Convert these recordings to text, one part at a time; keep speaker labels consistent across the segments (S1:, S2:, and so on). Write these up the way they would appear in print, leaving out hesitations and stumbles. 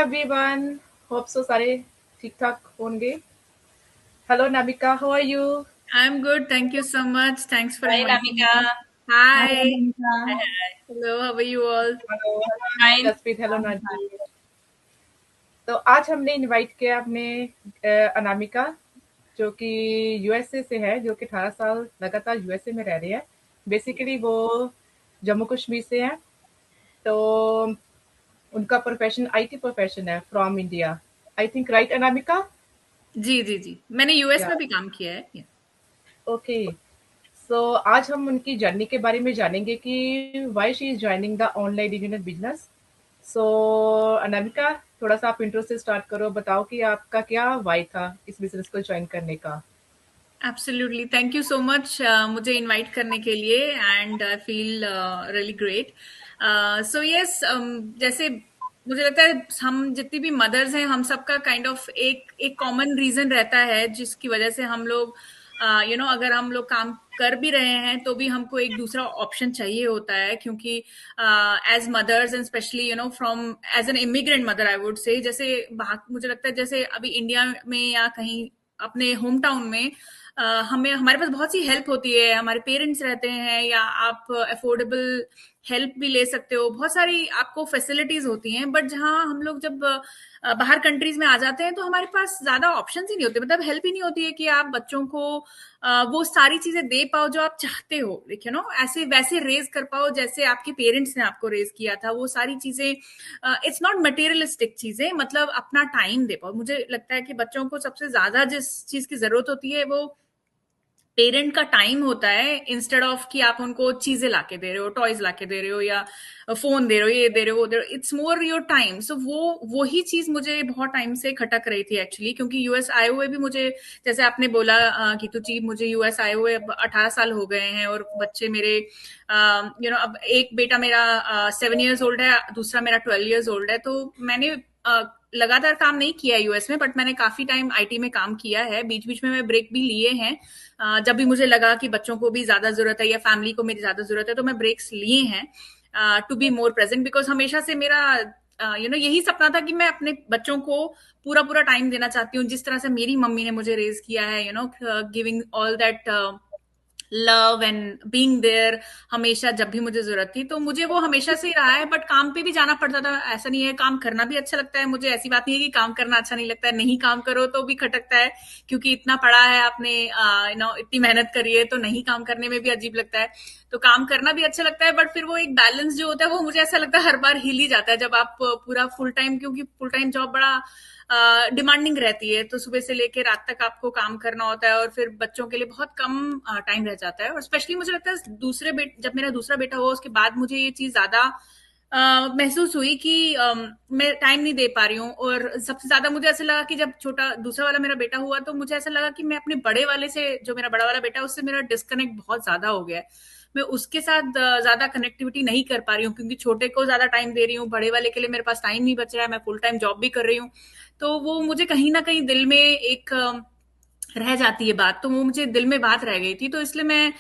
S1: everyone. Hope so सारे ठीक ठाक होंगे. Hello Nabika, how are you?
S2: I'm good. Thank you so much. Thanks for
S3: Hi,
S2: inviting
S3: Namika.
S2: me.
S4: Hi,
S2: Hi.
S3: Hi,
S4: Monica.
S3: hi.
S2: Hello. How are you all?
S1: Hello, hello
S3: Fine.
S1: Jaspreet, hello
S4: I'm
S1: Naji.
S4: fine.
S1: तो आज हमने invite किया अपने अनामिका जो कि USA से है, जो कि 18 साल लगातार यूएसए में रह रही है. बेसिकली वो जम्मू कश्मीर से है. तो उनका प्रोफेशन आईटी प्रोफेशन है from India. I think right Anamika.
S2: जी जी जी, मैंने यूएस
S1: या
S2: में भी काम किया है.
S1: ओके. सो आज हम उनकी जर्नी के बारे में जानेंगे कि why she is joining the online internet business. So Anamika, थोड़ा सा आप इंट्रो से स्टार्ट करो. बताओ कि आपका क्या वाई था इस बिजनेस को ज्वाइन करने का.
S2: Absolutely. Thank you so much मुझे इनवाइट करने के लिए and I feel really great. So yes, जैसे मुझे लगता है हम जितनी भी मदर्स हैं हम सबका काइंड ऑफ एक एक कॉमन रीजन रहता है जिसकी वजह से हम लोग अगर हम लोग काम कर भी रहे हैं तो भी हमको एक दूसरा ऑप्शन चाहिए होता है, क्योंकि as mothers and especially from as an immigrant mother I would say, जैसे मुझे लगता है जैसे अभी इंडिया में या कहीं अपने होम टाउन में हमें हमारे पास बहुत सी हेल्प होती है, हमारे पेरेंट्स रहते हैं या आप अफोर्डेबल हेल्प भी ले सकते हो, बहुत सारी आपको फैसिलिटीज होती हैं. बट जहाँ हम लोग जब बाहर कंट्रीज में आ जाते हैं तो हमारे पास ज्यादा ऑप्शंस ही नहीं होते, मतलब हेल्प ही नहीं होती है कि आप बच्चों को वो सारी चीजें दे पाओ जो आप चाहते हो, ऐसे वैसे रेज कर पाओ जैसे आपके पेरेंट्स ने आपको रेज किया था. वो सारी चीजें इट्स नॉट मटेरियलिस्टिक चीजें, मतलब अपना टाइम दे पाओ. मुझे लगता है कि बच्चों को सबसे ज्यादा जिस चीज की जरूरत होती है वो पेरेंट का टाइम होता है, इंस्टेड ऑफ कि आप उनको चीजें लाके दे रहे हो, टॉयज लाके दे रहे हो या फोन दे रहे हो, ये दे रहे हो वो दे रहे हो. It's more your time. So वो ही चीज मुझे बहुत टाइम से खटक रही थी एक्चुअली, क्योंकि यूएस आए हुए भी मुझे, जैसे आपने बोला कि तुझी मुझे यूएस आए हुए अब 18 साल हो गए हैं और बच्चे मेरे अब एक बेटा मेरा 7 years ओल्ड है, दूसरा मेरा 12 years ओल्ड है. तो मैंने लगातार काम नहीं किया यूएस में, बट मैंने काफी टाइम आईटी में काम किया है. बीच बीच में मैं ब्रेक भी लिए हैं जब भी मुझे लगा कि बच्चों को भी ज्यादा जरूरत है या फैमिली को मेरी ज्यादा जरूरत है, तो मैं ब्रेक्स लिए हैं to be more present. Because हमेशा से मेरा यही सपना था कि मैं अपने बच्चों को पूरा पूरा टाइम देना चाहती हूँ, जिस तरह से मेरी मम्मी ने मुझे रेज किया है, giving all that love and being there हमेशा जब भी मुझे जरूरत थी. तो मुझे वो हमेशा से ही रहा है. बट काम पे भी जाना पड़ता था, ऐसा नहीं है. काम करना भी अच्छा लगता है मुझे, ऐसी बात नहीं है कि काम करना अच्छा नहीं लगता है. नहीं काम करो तो भी खटकता है, क्योंकि इतना पढ़ा है आपने, इतनी मेहनत करी है, तो नहीं काम करने में भी अजीब लगता है. तो काम करना भी अच्छा लगता है, बट फिर वो एक बैलेंस जो होता है वो मुझे ऐसा लगता है हर बार हिल ही जाता है जब आप पूरा फुल टाइम, क्योंकि फुल टाइम जॉब बड़ा डिमांडिंग रहती है. तो सुबह से लेकर रात तक आपको काम करना होता है और फिर बच्चों के लिए बहुत कम टाइम रह जाता है. और स्पेशली मुझे लगता है जब मेरा दूसरा बेटा हुआ उसके बाद मुझे ये चीज ज्यादा महसूस हुई कि मैं टाइम नहीं दे पा रही हूँ. और सबसे ज्यादा मुझे ऐसा लगा कि जब छोटा दूसरा वाला मेरा बेटा हुआ तो मुझे ऐसा लगा कि मैं अपने बड़े वाले से, जो मेरा बड़ा वाला बेटा है, उससे मेरा डिस्कनेक्ट बहुत ज्यादा हो गया है. मैं उसके साथ ज्यादा कनेक्टिविटी नहीं कर पा रही हूँ, क्योंकि छोटे को ज्यादा टाइम दे रही हूँ, बड़े वाले के लिए मेरे पास टाइम नहीं बच रहा है. मैं फुल टाइम जॉब भी कर रही हूँ. तो वो मुझे कहीं ना कहीं दिल में एक रह जाती है बात, तो वो मुझे दिल में बात रह गई थी. तो इसलिए मैं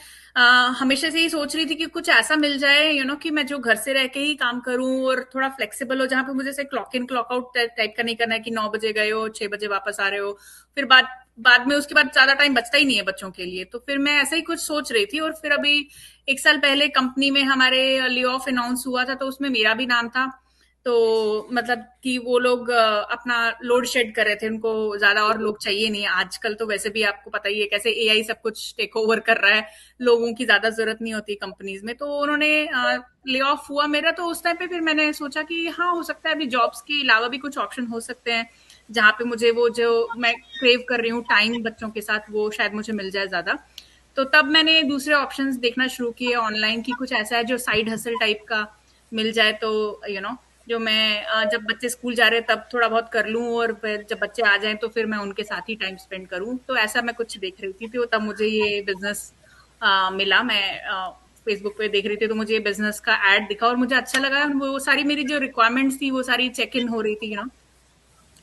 S2: हमेशा से ही सोच रही थी कि कुछ ऐसा मिल जाए कि मैं जो घर से रह के ही काम करूं और थोड़ा फ्लेक्सिबल हो, जहां पे मुझे से clock in clock out type का नहीं करना है कि 9 बजे गए हो 6 बजे वापस आ रहे हो, फिर बाद में उसके बाद ज्यादा टाइम बचता ही नहीं है बच्चों के लिए. तो फिर मैं ऐसा ही कुछ सोच रही थी. और फिर अभी 1 साल पहले कंपनी में हमारे ले ऑफ अनाउंस हुआ था, तो उसमें मेरा भी नाम था. तो मतलब कि वो लोग अपना लोड शेड कर रहे थे, उनको ज्यादा और लोग चाहिए नहीं. आजकल तो वैसे भी आपको पता ही है कैसे एआई सब कुछ टेक ओवर कर रहा है, लोगों की ज्यादा जरूरत नहीं होती कंपनीज में. तो उन्होंने ले ऑफ हुआ मेरा. तो उस टाइम पे फिर मैंने सोचा कि हाँ, हो सकता है अभी जॉब्स के अलावा भी कुछ ऑप्शन हो सकते हैं जहाँ पे मुझे वो जो मैं क्रेव कर रही हूँ टाइम बच्चों के साथ, वो शायद मुझे मिल जाए ज्यादा. तो तब मैंने दूसरे ऑप्शंस देखना शुरू किए ऑनलाइन की, कुछ ऐसा है जो साइड हसल टाइप का मिल जाए, तो जो मैं जब बच्चे स्कूल जा रहे हैं तब थोड़ा बहुत कर लूं, और फिर जब बच्चे आ जाएं तो फिर मैं उनके साथ ही टाइम स्पेंड करूं. तो ऐसा मैं कुछ देख रही थी. तो तब मुझे ये बिजनेस मिला. मैं फेसबुक पे देख रही थी तो मुझे ये बिजनेस का एड दिखा और मुझे अच्छा लगा. वो सारी मेरी जो रिक्वायरमेंट्स थी वो सारी चेक इन हो रही थी,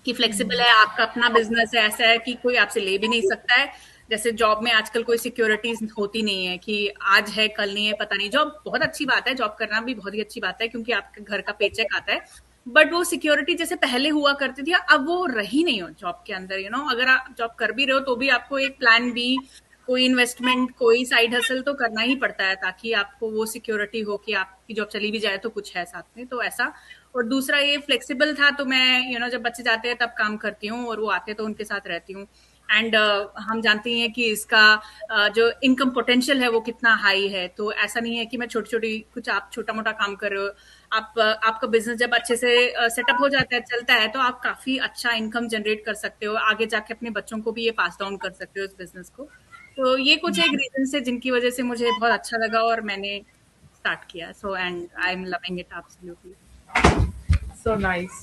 S2: कि फ्लेक्सिबल है, आपका अपना बिजनेस है, ऐसा है कि कोई आपसे ले भी नहीं सकता है. जैसे जॉब में आजकल कोई सिक्योरिटीज होती नहीं है कि आज है कल नहीं है, पता नहीं. जॉब बहुत अच्छी बात है, जॉब करना भी बहुत ही अच्छी बात है, क्योंकि आपके घर का पेचेक आता है. बट वो सिक्योरिटी जैसे पहले हुआ करती थी अब वो रही नहीं हो जॉब के अंदर। अगर आप जॉब कर भी रहे हो तो भी आपको एक प्लान बी, कोई इन्वेस्टमेंट, कोई साइड हसल तो करना ही पड़ता है, ताकि आपको वो सिक्योरिटी हो कि आपकी जॉब चली भी जाए तो कुछ है साथ में, तो ऐसा। और दूसरा ये फ्लेक्सिबल था, तो मैं जब बच्चे जाते हैं तब काम करती हूँ और वो आते तो उनके साथ रहती हूँ। एंड हम जानते हैं कि इसका जो इनकम पोटेंशियल है वो कितना हाई है। तो ऐसा नहीं है कि मैं छोटी छोटी कुछ आप छोटा मोटा काम कर रहे हो, आप आपका बिजनेस जब अच्छे से सेटअप हो जाता है, चलता है, तो आप काफी अच्छा इनकम जनरेट कर सकते हो, आगे जाके अपने बच्चों को भी ये पास डाउन कर सकते हो इस बिजनेस को। तो ये कुछ एक रीजन है जिनकी वजह से मुझे बहुत अच्छा लगा और मैंने स्टार्ट किया। So and I am loving it absolutely.
S1: So nice.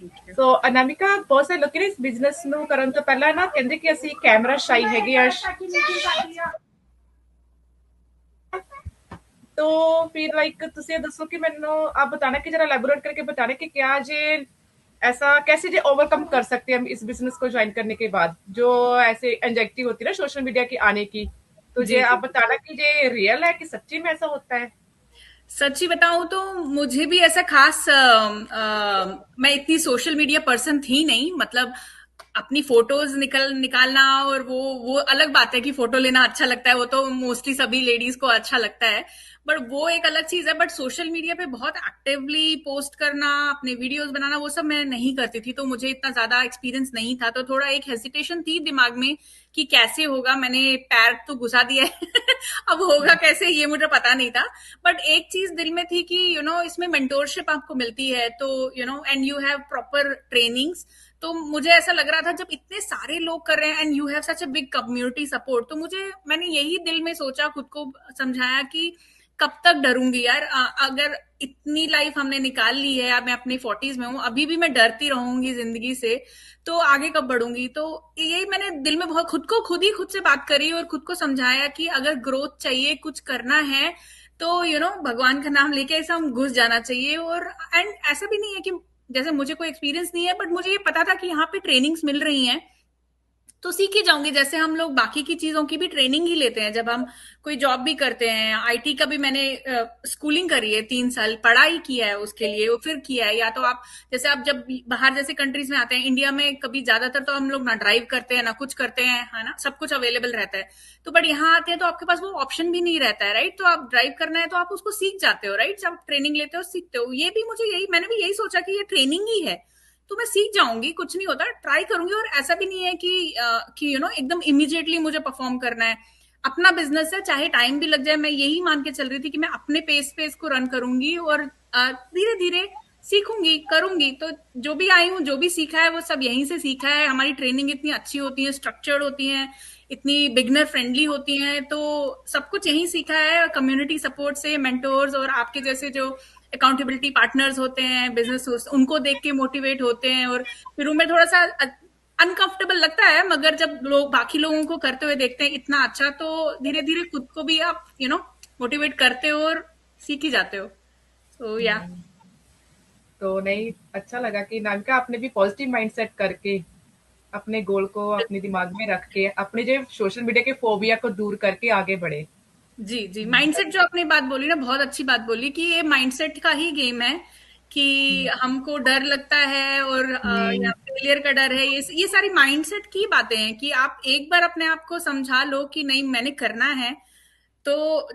S2: Thank you.
S1: So Anamika, ਬਹੁਤ ਸਾਰੇ ਲੋਕੀ ਨੇ ਇਸ ਬਿਜ਼ਨਸ ਨੂੰ ਕਰਨ ਤੋਂ ਪਹਿਲਾਂ ਨਾ ਕਹਿੰਦੇ ਕਿ ਅਸੀਂ ਕੈਮਰਾ ਸ਼ਾਈ ਹੈਗੇ ਆ, तो फिर लाइक तुझे दसो कि मैंने आप बताना कि जरा एलेबोरेट करके बताना कि क्या जे ऐसा कैसे जे ओवरकम कर सकते हैं हम इस बिजनेस को ज्वाइन करने के बाद, जो ऐसे एंजाइटी होती है ना सोशल मीडिया की आने की, तो जे
S2: जी जी।
S1: आप बताना कि जे रियल है कि सच्ची में ऐसा होता है।
S2: सच्ची बताऊं तो मुझे भी ऐसा खास मैं इतनी सोशल मीडिया पर्सन थी नहीं। मतलब अपनी फोटोज निकालना और वो अलग बात है कि फोटो लेना अच्छा लगता है, वो तो मोस्टली सभी लेडीज को अच्छा लगता है, बट वो एक अलग चीज है। बट सोशल मीडिया पे बहुत एक्टिवली पोस्ट करना, अपने वीडियोस बनाना, वो सब मैं नहीं करती थी, तो मुझे इतना ज्यादा एक्सपीरियंस नहीं था, तो थोड़ा एक हेसिटेशन थी दिमाग में कि कैसे होगा। मैंने पैर तो घुसा दिया है अब होगा कैसे ये मुझे पता नहीं था। बट एक चीज दिल में थी कि इसमें मेंटोरशिप आपको मिलती है, तो and you have proper trainings. तो मुझे ऐसा लग रहा था जब इतने सारे लोग कर रहे हैं and you have such a big community support, तो मैंने यही दिल में सोचा, खुद को समझाया कि कब तक डरूंगी यार। अगर इतनी लाइफ हमने निकाल ली है, अब मैं अपनी 40s में हूँ, अभी भी मैं डरती रहूंगी जिंदगी से, तो आगे कब बढ़ूंगी। तो यही मैंने दिल में बहुत खुद से बात करी और खुद को समझाया कि अगर ग्रोथ चाहिए, कुछ करना है, तो भगवान का नाम लेके ऐसा हम घुस जाना चाहिए। और एंड ऐसा भी नहीं है कि जैसे मुझे कोई एक्सपीरियंस नहीं है, बट मुझे ये पता था कि यहाँ पे ट्रेनिंग्स मिल रही हैं तो सीख ही जाऊंगी। जैसे हम लोग बाकी की चीजों की भी ट्रेनिंग ही लेते हैं जब हम कोई जॉब भी करते हैं। आईटी का भी मैंने स्कूलिंग करी है, 3 साल पढ़ाई किया है उसके लिए, वो फिर किया है। या तो आप जैसे आप जब बाहर जैसे कंट्रीज में आते हैं, इंडिया में कभी ज्यादातर तो हम लोग ना ड्राइव करते हैं ना कुछ करते हैं, है ना, सब कुछ अवेलेबल रहता है। तो बट यहाँ आते हैं तो आपके पास वो ऑप्शन भी नहीं रहता है, राइट। तो आप ड्राइव करना है तो आप उसको सीख जाते हो, राइट। जब ट्रेनिंग लेते हो सीखते हो। ये भी मुझे यही मैंने भी यही सोचा कि ये ट्रेनिंग ही है, तो मैं सीख जाऊंगी, कुछ नहीं होता, ट्राई करूंगी। और ऐसा भी नहीं है कि एकदम इमीडिएटली मुझे परफॉर्म करना है। अपना बिजनेस है, चाहे टाइम भी लग जाए, मैं यही मान के चल रही थी कि मैं अपने पेस पे इसको रन करूंगी और धीरे धीरे सीखूंगी, करूंगी। तो जो भी आई हूँ, जो भी सीखा है, वो सब यहीं से सीखा है। हमारी ट्रेनिंग इतनी अच्छी होती है, स्ट्रक्चर्ड होती है, इतनी बिगनर फ्रेंडली होती हैं, तो सब कुछ यहीं सीखा है, कम्युनिटी सपोर्ट से, मेंटोर्स और आपके जैसे जो अकाउंटेबिलिटी पार्टनर्स होते हैं, बिजनेस, उनको देख के मोटिवेट होते हैं। और शुरू में थोड़ा सा अनकंफर्टेबल लगता है, मगर जब लोग बाकी लोगों को करते हुए देखते हैं इतना अच्छा, तो धीरे धीरे खुद को भी आप मोटिवेट करते हो और सीख ही जाते हो। तो या
S1: तो नहीं, अच्छा लगा कि नामिका आपने भी पॉजिटिव माइंडसेट करके अपने गोल को अपने दिमाग में रख के अपने जो सोशल मीडिया के फोबिया को दूर करके आगे बढ़े।
S2: जी जी, माइंडसेट जो आपने बात बोली ना, बहुत अच्छी बात बोली कि ये माइंडसेट का ही गेम है कि हमको डर लगता है और या
S1: हम्म।
S2: फेलियर का डर है। ये सारी माइंडसेट की बातें हैं कि आप एक बार अपने आप को समझा लो कि नहीं, मैंने करना है, तो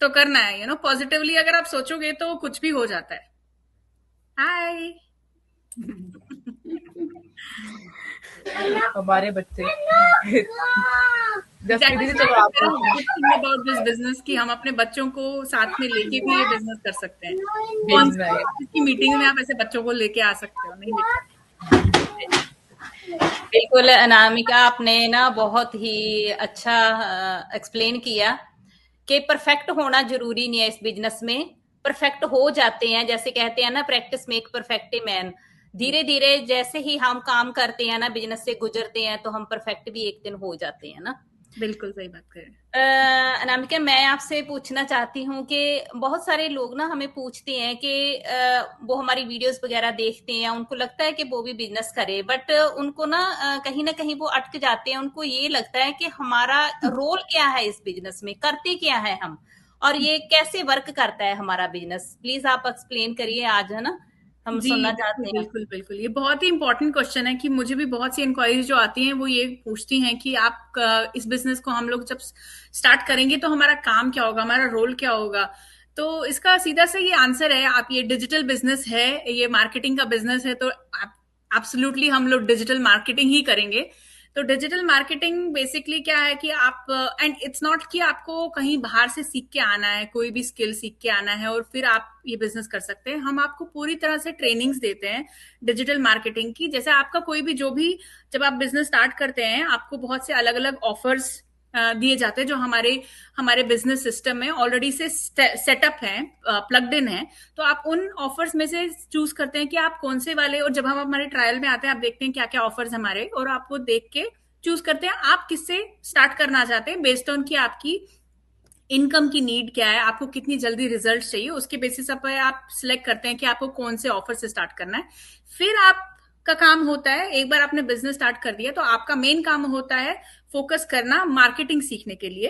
S2: तो करना है। पॉजिटिवली अगर आप सोचोगे तो कुछ भी हो जाता है। हाय
S1: हमारे बच्चे जसप्रीत दीदी, चलो आप पूछो।
S2: अबाउट दिस बिजनेस कि हम अपने बच्चों को साथ में लेके भी ये बिजनेस कर सकते हैं। कौन
S1: भेजना
S2: सी
S1: है।
S2: ऑफिस की मीटिंग में आप ऐसे बच्चों को लेके आ सकते हो, नहीं लेके
S3: बिल्कुल अनामिका, आपने ना बहुत ही अच्छा एक्सप्लेन किया कि परफेक्ट होना जरूरी नहीं है इस बिजनेस में। परफेक्ट हो जाते हैं, जैसे कहते हैं ना, practice make perfect a man. धीरे धीरे जैसे ही हम काम करते हैं ना, बिजनेस से गुजरते हैं, तो हम परफेक्ट भी एक दिन हो जाते हैं ना।
S2: बिल्कुल सही बात करें।
S3: अनामिका, मैं आपसे पूछना चाहती हूँ कि बहुत सारे लोग ना हमें पूछते हैं कि वो हमारी वीडियोस वगैरह देखते हैं, उनको लगता है कि वो भी बिजनेस करे, बट उनको ना कहीं वो अटक जाते हैं। उनको ये लगता है कि हमारा रोल क्या है इस बिजनेस में, करते क्या है हम, और ये कैसे वर्क करता है हमारा बिजनेस। प्लीज आप एक्सप्लेन करिए आज, है ना। हम
S2: जी,
S3: सुनना
S2: बिल्कुल,
S3: चाहते हैं।
S2: बिल्कुल, बिल्कुल। ये बहुत ही इम्पोर्टेंट क्वेश्चन है कि मुझे भी बहुत सी इंक्वायरीज जो आती हैं वो ये पूछती हैं कि आप इस बिजनेस को हम लोग जब स्टार्ट करेंगे तो हमारा काम क्या होगा, हमारा रोल क्या होगा। तो इसका सीधा सा ये आंसर है, आप ये डिजिटल बिजनेस है, ये मार्केटिंग का बिजनेस है, तो एब्सोल्युटली हम लोग डिजिटल मार्केटिंग ही करेंगे। तो डिजिटल मार्केटिंग बेसिकली क्या है कि आप एंड इट्स नॉट कि आपको कहीं बाहर से सीख के आना है, कोई भी स्किल सीख के आना है और फिर आप ये बिजनेस कर सकते हैं। हम आपको पूरी तरह से ट्रेनिंग्स देते हैं डिजिटल मार्केटिंग की। जैसे आपका कोई भी जो भी, जब आप बिजनेस स्टार्ट करते हैं आपको बहुत से अलग अलग ऑफर्स दिए जाते हैं जो हमारे हमारे बिजनेस सिस्टम में ऑलरेडी से सेटअप है, प्लग्ड इन है। तो आप उन ऑफर्स में से चूज करते हैं कि आप कौन से वाले, और जब हम हमारे ट्रायल में आते हैं आप देखते हैं क्या क्या ऑफर्स हमारे, और आप वो देख के चूज करते हैं आप किससे स्टार्ट करना चाहते हैं बेस्ड ऑन कि आपकी इनकम की नीड क्या है, आपको कितनी जल्दी रिजल्ट चाहिए, उसके बेसिस पर आप सिलेक्ट करते हैं कि आपको कौन से ऑफर से स्टार्ट करना है। फिर आपका काम होता है, एक बार आपने बिजनेस स्टार्ट कर दिया तो आपका मेन काम होता है फोकस करना मार्केटिंग सीखने के लिए,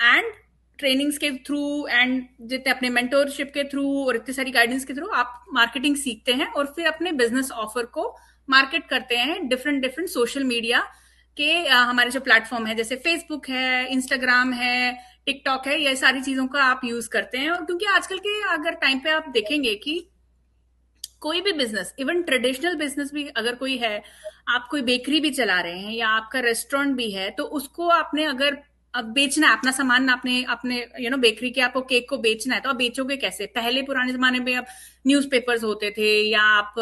S2: एंड ट्रेनिंग्स के थ्रू एंड जितने अपने मेंटोरशिप के थ्रू और इतनी सारी गाइडेंस के थ्रू आप मार्केटिंग सीखते हैं और फिर अपने बिजनेस ऑफर को मार्केट करते हैं डिफरेंट डिफरेंट सोशल मीडिया के हमारे जो प्लेटफॉर्म है, जैसे फेसबुक है, इंस्टाग्राम है, टिकटॉक है, ये सारी चीजों का आप यूज करते हैं। और क्योंकि आजकल के अगर टाइम पे आप देखेंगे कि कोई भी बिजनेस, इवन ट्रेडिशनल बिजनेस भी अगर कोई है, आप कोई बेकरी भी चला रहे हैं या आपका रेस्टोरेंट भी है, तो उसको आपने अगर अब बेचना है अपना सामान, आपने अपने बेकरी के आपको केक को बेचना है, तो आप बेचोगे कैसे? पहले पुराने जमाने में अब न्यूज़पेपर्स होते थे या आप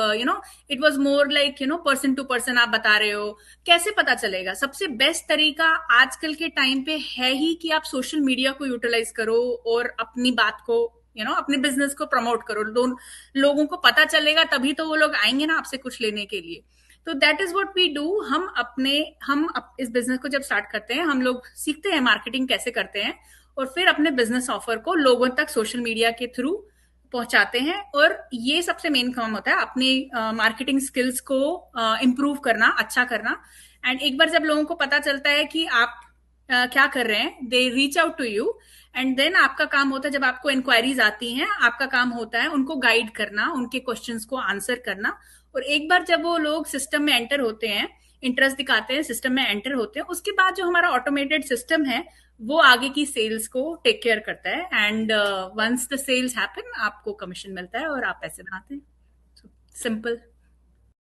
S2: it was more like person to person आप बता रहे हो, कैसे पता चलेगा? सबसे बेस्ट तरीका आजकल के टाइम पे है ही कि आप सोशल मीडिया को यूटिलाइज करो और अपनी बात को अपने बिजनेस को प्रमोट करो। लोगों को पता चलेगा तभी तो वो लोग आएंगे ना आपसे कुछ लेने के लिए। तो that is what we do. इस बिजनेस को जब स्टार्ट करते हैं हम लोग सीखते हैं मार्केटिंग कैसे करते हैं और फिर अपने बिजनेस ऑफर को लोगों तक सोशल मीडिया के थ्रू पहुंचाते हैं। और ये सबसे मेन काम होता है, अपनी मार्केटिंग स्किल्स को इम्प्रूव करना, अच्छा करना। एंड एक बार जब लोगों को पता चलता है कि आप क्या कर रहे हैं, they reach out to you, and then आपका काम होता है, जब आपको इंक्वायरीज आती हैं आपका काम होता है उनको गाइड करना, उनके क्वेश्चंस को आंसर करना। और एक बार जब वो लोग सिस्टम में एंटर होते हैं, इंटरेस्ट दिखाते हैं, सिस्टम में एंटर होते हैं, उसके बाद जो हमारा ऑटोमेटेड सिस्टम है वो आगे की सेल्स को टेक केयर करता है। And once the sales happen आपको कमीशन मिलता है और आप पैसे बनाते हैं। सिंपल।